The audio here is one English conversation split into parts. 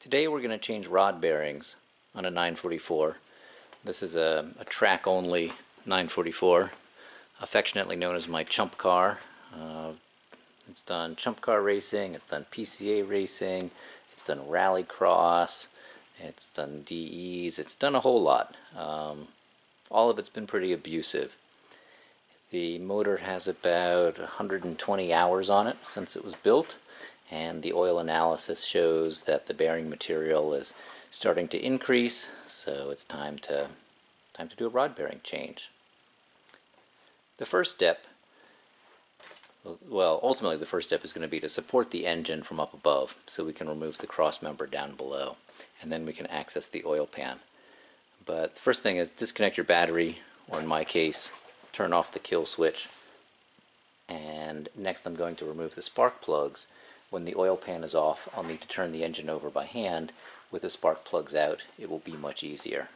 Today we're going to change rod bearings on a 944. This is a track-only 944, affectionately known as my chump car. It's done chump car racing, it's done PCA racing, it's done rallycross, it's done DEs, it's done a whole lot. All of it's been pretty abusive. The motor has about 120 hours on it since it was built, and the oil analysis shows that the bearing material is starting to increase, so it's time to do a rod bearing change. The first step, well, ultimately the first step is going to be to support the engine from up above so we can remove the cross member down below, and then we can access the oil pan. But the first thing is disconnect your battery, or in my case, turn off the kill switch. And next I'm going to remove the spark plugs. When the oil pan is off, I'll need to turn the engine over by hand. With the spark plugs out, it will be much easier.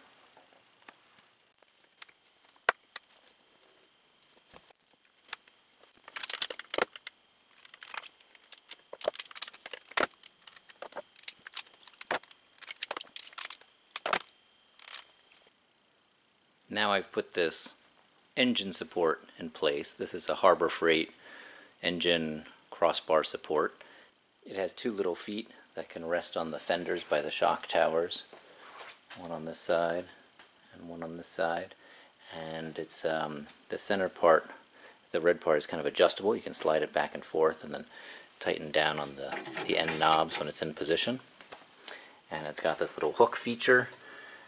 Now I've put this engine support in place. This is a Harbor Freight engine crossbar support. It has two little feet that can rest on the fenders by the shock towers. One on this side and one on this side. And it's the center part, the red part, is kind of adjustable. You can slide it back and forth and then tighten down on the end knobs when it's in position. And it's got this little hook feature.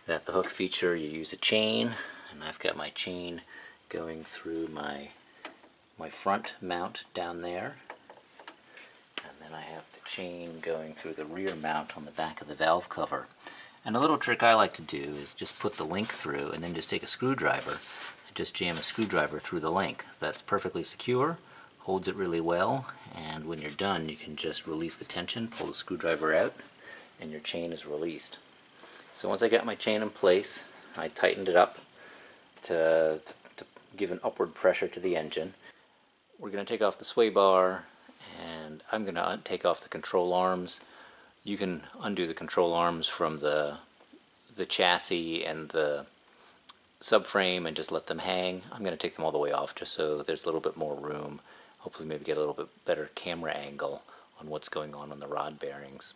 The hook feature, you use a chain, and I've got my chain going through my front mount down there. And then I have the chain going through the rear mount on the back of the valve cover. And a little trick I like to do is just put the link through and then just take a screwdriver and just jam a screwdriver through the link. That's perfectly secure, holds it really well, and when you're done you can just release the tension, pull the screwdriver out, and your chain is released. So once I got my chain in place, I tightened it up to give an upward pressure to the engine. We're going to take off the Swaybar, and I'm going to take off the control arms. You can undo the control arms from the chassis and the subframe and just let them hang. I'm going to take them all the way off just so there's a little bit more room. Hopefully maybe get a little bit better camera angle on what's going on the rod bearings.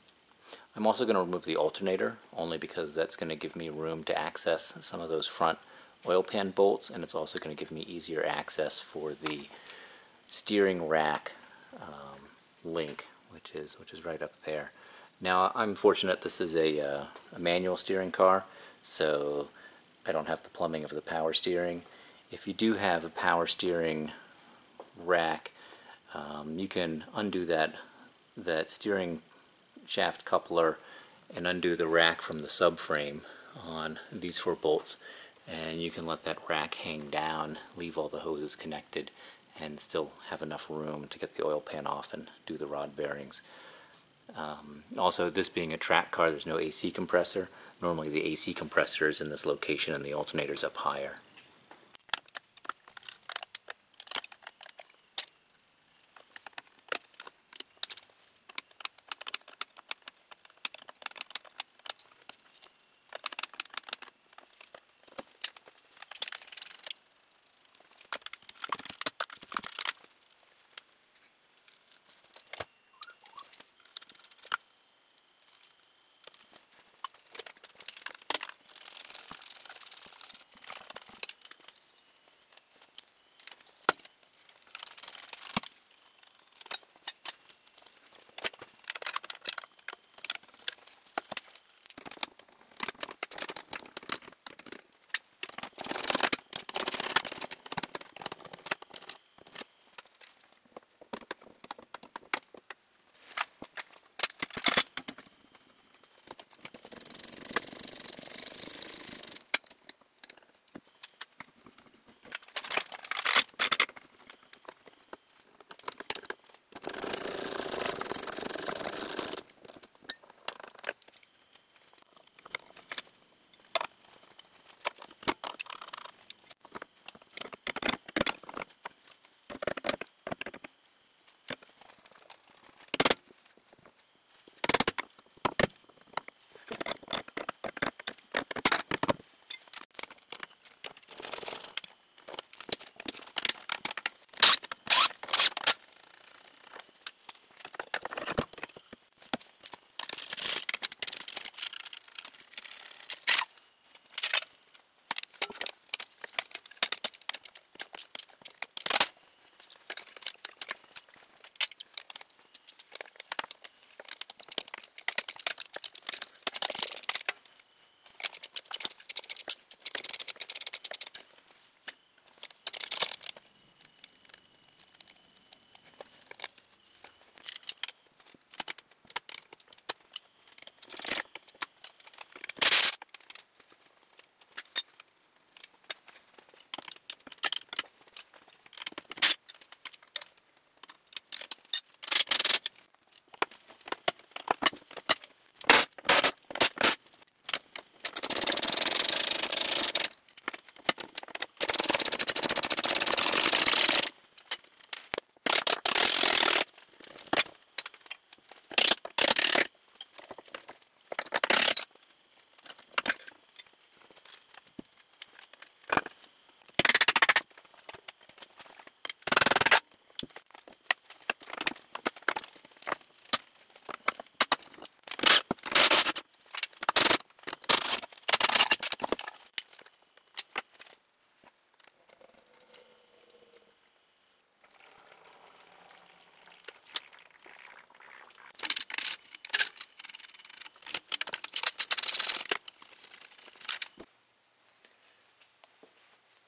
I'm also going to remove the alternator, only because that's going to give me room to access some of those front oil pan bolts, and it's also going to give me easier access for the steering rack link, which is right up there. Now I'm fortunate this is a manual steering car, so I don't have the plumbing of the power steering. If you do have a power steering rack, you can undo that steering shaft coupler and undo the rack from the subframe on these four bolts, and you can let that rack hang down, leave all the hoses connected, and still have enough room to get the oil pan off and do the rod bearings. Also, this being a track car, there's no AC compressor. Normally the AC compressor is in this location and the alternator's up higher.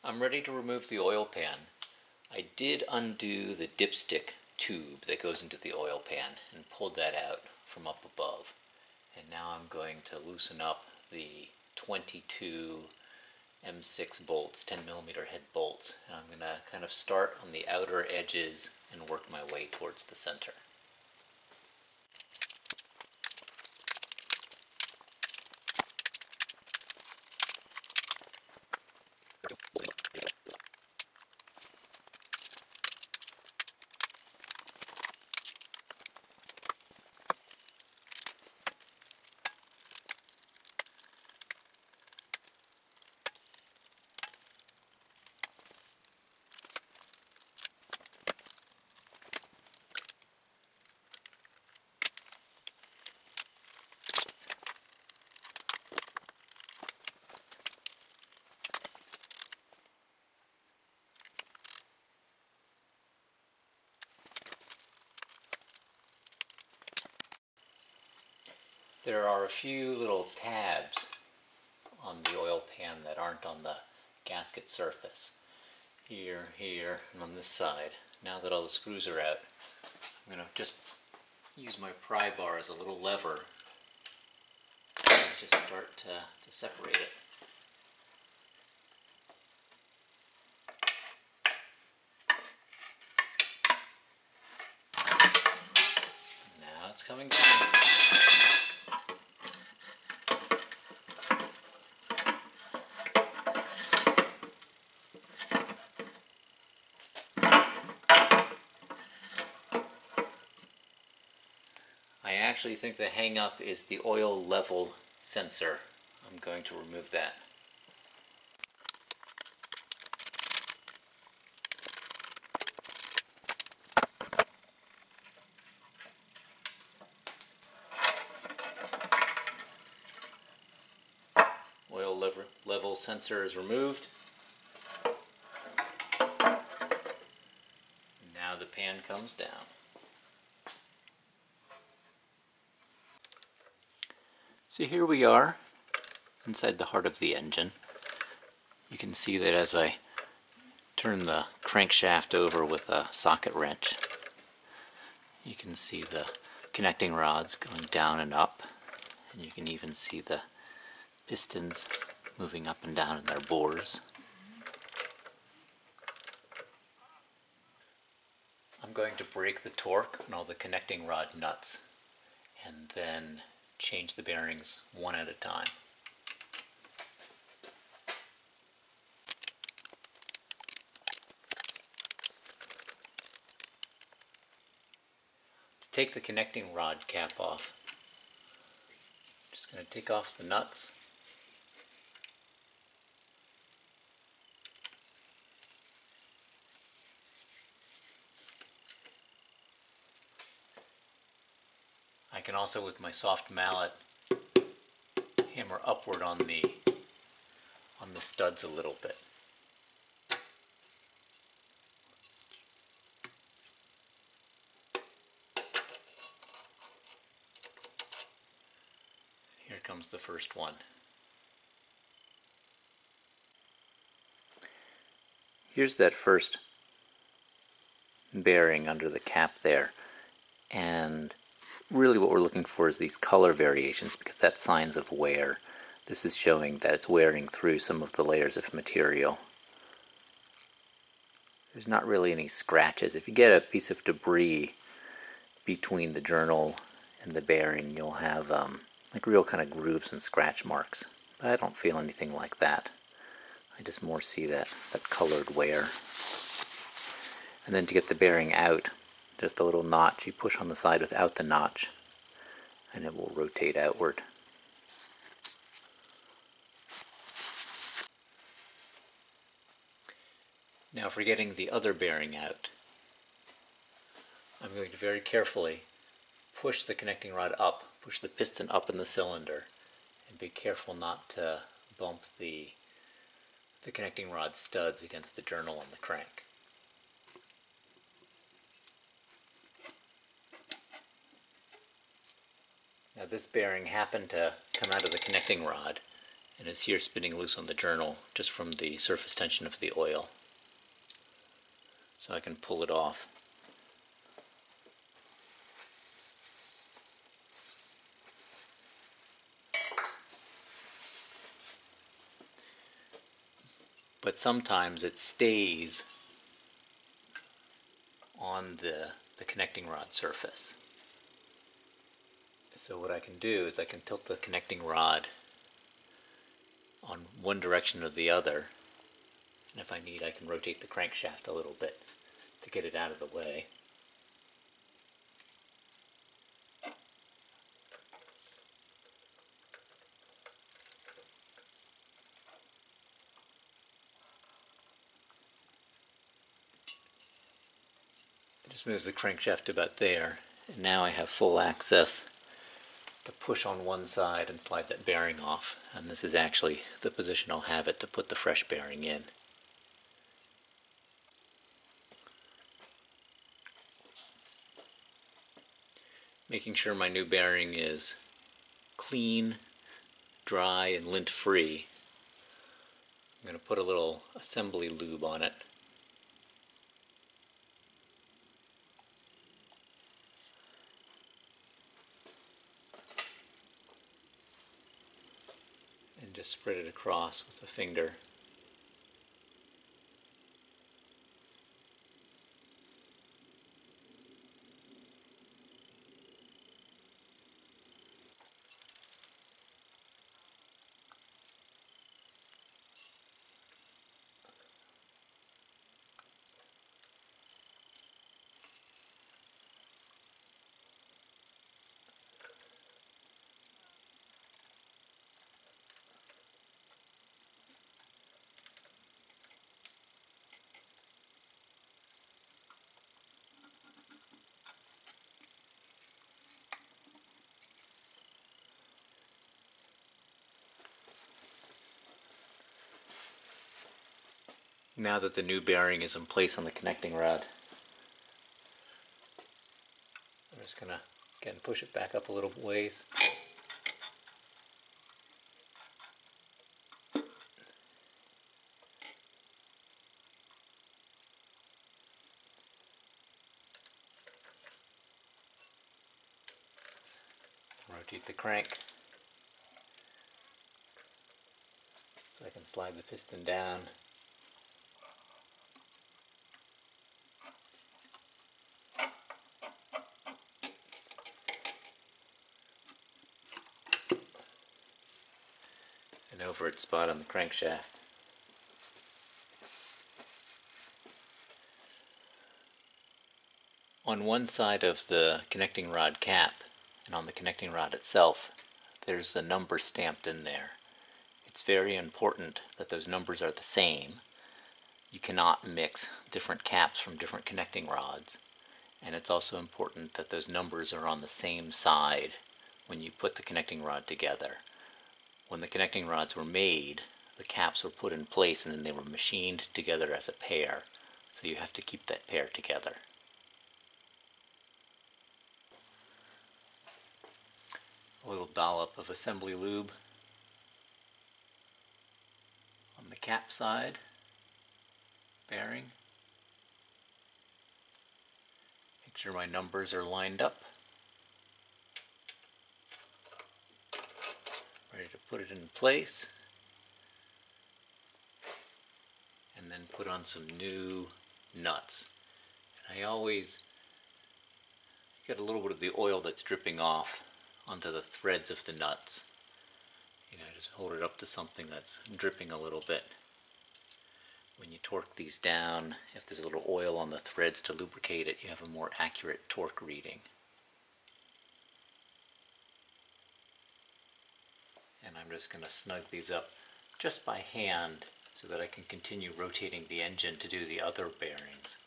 I'm ready to remove the oil pan. I did undo the dipstick tube that goes into the oil pan and pulled that out from up above. And now I'm going to loosen up the 22 M6 bolts, 10mm head bolts. And I'm going to kind of start on the outer edges and work my way towards the center. There are a few little tabs on the oil pan that aren't on the gasket surface. Here, here, and on this side. Now that all the screws are out, I'm going to just use my pry bar as a little lever and just start to separate it. Now it's coming down. I actually think the hang-up is the oil level sensor. I'm going to remove that. Oil level sensor is removed. Now the pan comes down. So here we are inside the heart of the engine. You can see that as I turn the crankshaft over with a socket wrench, you can see the connecting rods going down and up, and you can even see the pistons moving up and down in their bores. I'm going to break the torque on all the connecting rod nuts and then change the bearings one at a time. To take the connecting rod cap off, I'm just going to take off the nuts. I can also, with my soft mallet, hammer upward on the studs a little bit. Here comes the first one. Here's that first bearing under the cap there, and really what we're looking for is these color variations, because that's signs of wear. This is showing that it's wearing through some of the layers of material. There's not really any scratches. If you get a piece of debris between the journal and the bearing, you'll have like real kind of grooves and scratch marks. But I don't feel anything like that. I just more see that colored wear. And then to get the bearing out, just a little notch. You push on the side without the notch, and it will rotate outward. Now for getting the other bearing out, I'm going to very carefully push the connecting rod up, push the piston up in the cylinder, and be careful not to bump the connecting rod studs against the journal and the crank. Now this bearing happened to come out of the connecting rod, and is here spinning loose on the journal just from the surface tension of the oil. So I can pull it off. But sometimes it stays on the connecting rod surface. So what I can do is I can tilt the connecting rod on one direction or the other, and if I need I can rotate the crankshaft a little bit to get it out of the way. It just moves the crankshaft about there, and now I have full access to push on one side and slide that bearing off, and this is actually the position I'll have it to put the fresh bearing in. Making sure my new bearing is clean, dry, and lint free. I'm going to put a little assembly lube on it. And just spread it across with a finger. Now that the new bearing is in place on the connecting rod, I'm just going to again push it back up a little ways. Rotate the crank so I can slide the piston down. And over its spot on the crankshaft. On one side of the connecting rod cap and on the connecting rod itself, there's a number stamped in there. It's very important that those numbers are the same. You cannot mix different caps from different connecting rods. And it's also important that those numbers are on the same side when you put the connecting rod together. When the connecting rods were made, the caps were put in place and then they were machined together as a pair. So you have to keep that pair together. A little dollop of assembly lube on the cap side bearing. Make sure my numbers are lined up. Ready to put it in place. And then put on some new nuts. And I always get a little bit of the oil that's dripping off onto the threads of the nuts. You know, just hold it up to something that's dripping a little bit. When you torque these down, if there's a little oil on the threads to lubricate it, you have a more accurate torque reading. And I'm just going to snug these up just by hand so that I can continue rotating the engine to do the other bearings.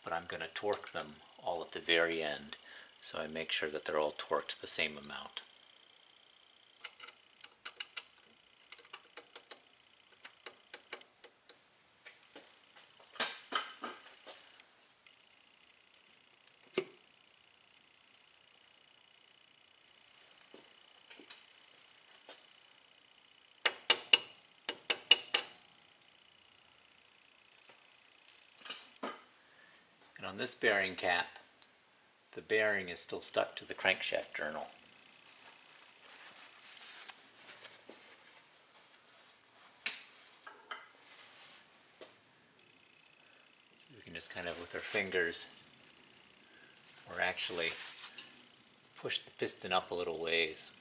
But I'm going to torque them all at the very end, so I make sure that they're all torqued the same amount. on this bearing cap, the bearing is still stuck to the crankshaft journal. So we can just kind of, with our fingers, or actually push the piston up a little ways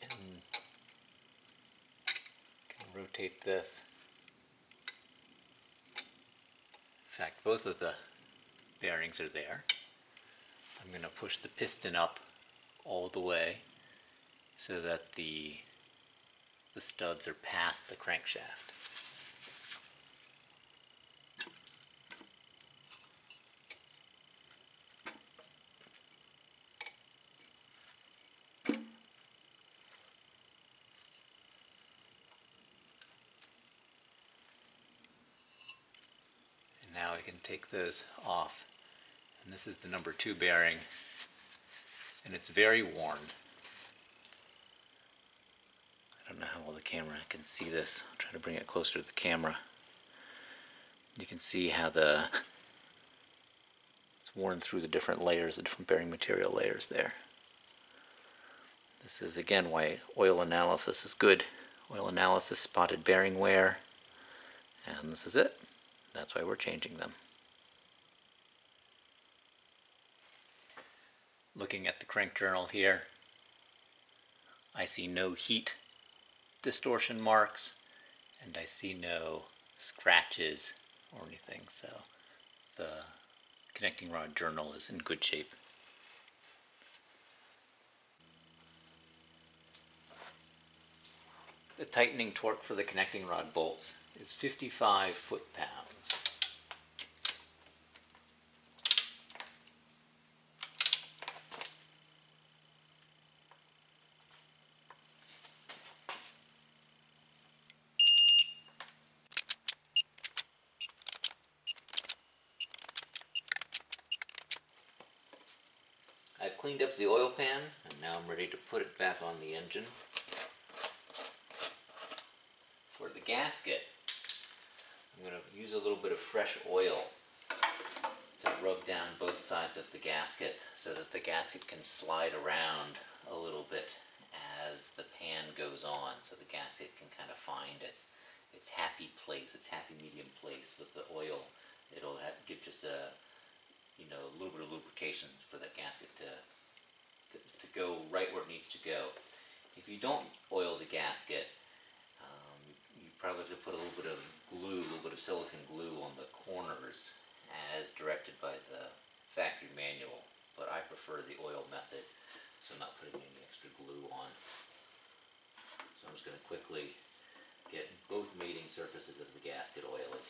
and can rotate this. In fact, both of the bearings are there. I'm going to push the piston up all the way so that the studs are past the crankshaft. Now we can take those off, and this is the number 2 bearing, and it's very worn. I don't know how well the camera can see this. I'll try to bring it closer to the camera. You can see how it's worn through the different layers, the different bearing material layers there. This is again why oil analysis is good. Oil analysis spotted bearing wear, and this is it. That's why we're changing them. Looking at the crank journal here, I see no heat distortion marks, and I see no scratches or anything, so the connecting rod journal is in good shape. The tightening torque for the connecting rod bolts is 55 foot-pounds. I've cleaned up the oil pan, and now I'm ready to put it back on the engine. For the gasket, I'm going to use a little bit of fresh oil to rub down both sides of the gasket so that the gasket can slide around a little bit as the pan goes on, so the gasket can kind of find its happy place, its happy medium place with the oil. It'll give just a little bit of lubrication for that gasket to go right where it needs to go. If you don't oil the gasket, you probably have to put a little bit of glue, a little bit of silicone glue on the corners as directed by the factory manual, but I prefer the oil method, so I'm not putting any extra glue on. So I'm just going to quickly get both mating surfaces of the gasket oily.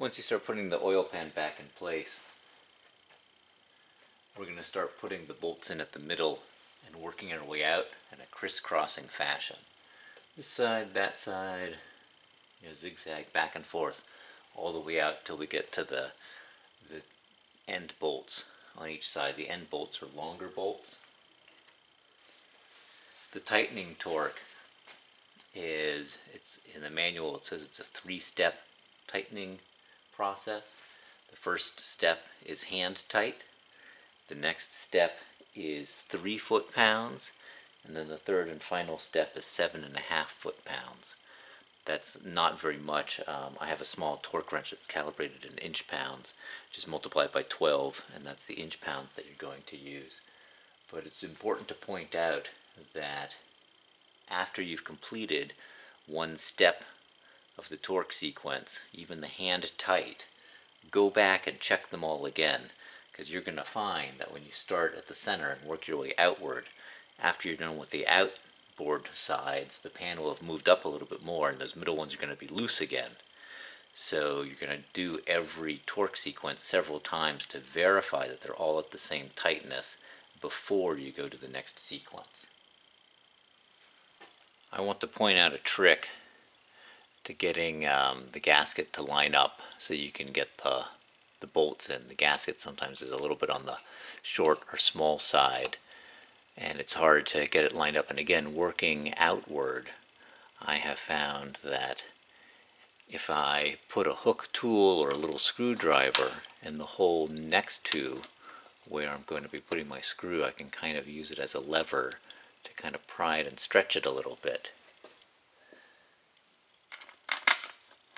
Once you start putting the oil pan back in place, we're going to start putting the bolts in at the middle and working our way out in a crisscrossing fashion. This side, that side, zigzag back and forth all the way out till we get to the end bolts on each side. The end bolts are longer bolts. The tightening torque it's in the manual, it says it's a 3-step tightening process. The first step is hand tight. The next step is 3 foot-pounds, and then the third and final step is 7.5 foot-pounds. That's not very much. I have a small torque wrench that's calibrated in inch-pounds. Just multiply it by 12, and that's the inch-pounds that you're going to use. But it's important to point out that after you've completed one step of the torque sequence, even the hand tight, go back and check them all again, because you're going to find that when you start at the center and work your way outward, after you're done with the outboard sides, the pan will have moved up a little bit more, and those middle ones are going to be loose again. So you're going to do every torque sequence several times to verify that they're all at the same tightness before you go to the next sequence. I want to point out a trick to getting the gasket to line up so you can get the bolts in. The gasket sometimes is a little bit on the short or small side, and it's hard to get it lined up. And again, working outward, I have found that if I put a hook tool or a little screwdriver in the hole next to where I'm going to be putting my screw, I can kind of use it as a lever to kind of pry it and stretch it a little bit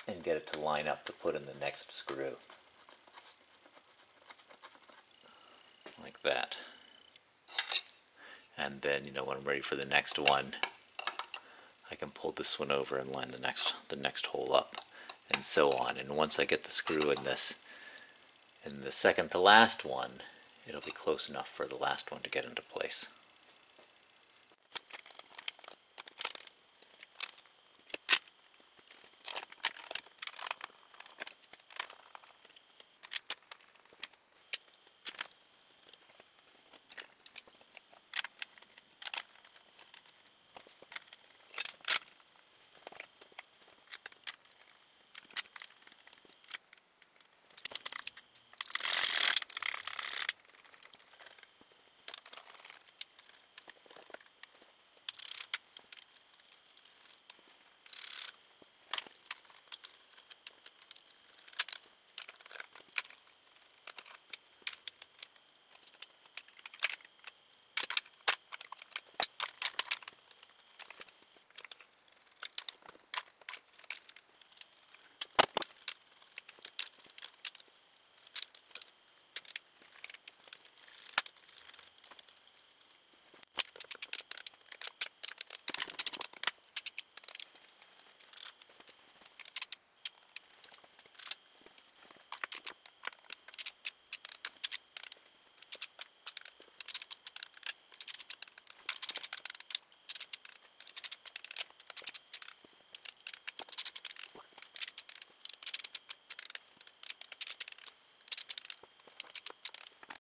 and get it to line up to put in the next screw. Like that. And then, when I'm ready for the next one, I can pull this one over and line the next hole up, and so on. And once I get the screw in the second to last one, it'll be close enough for the last one to get into place.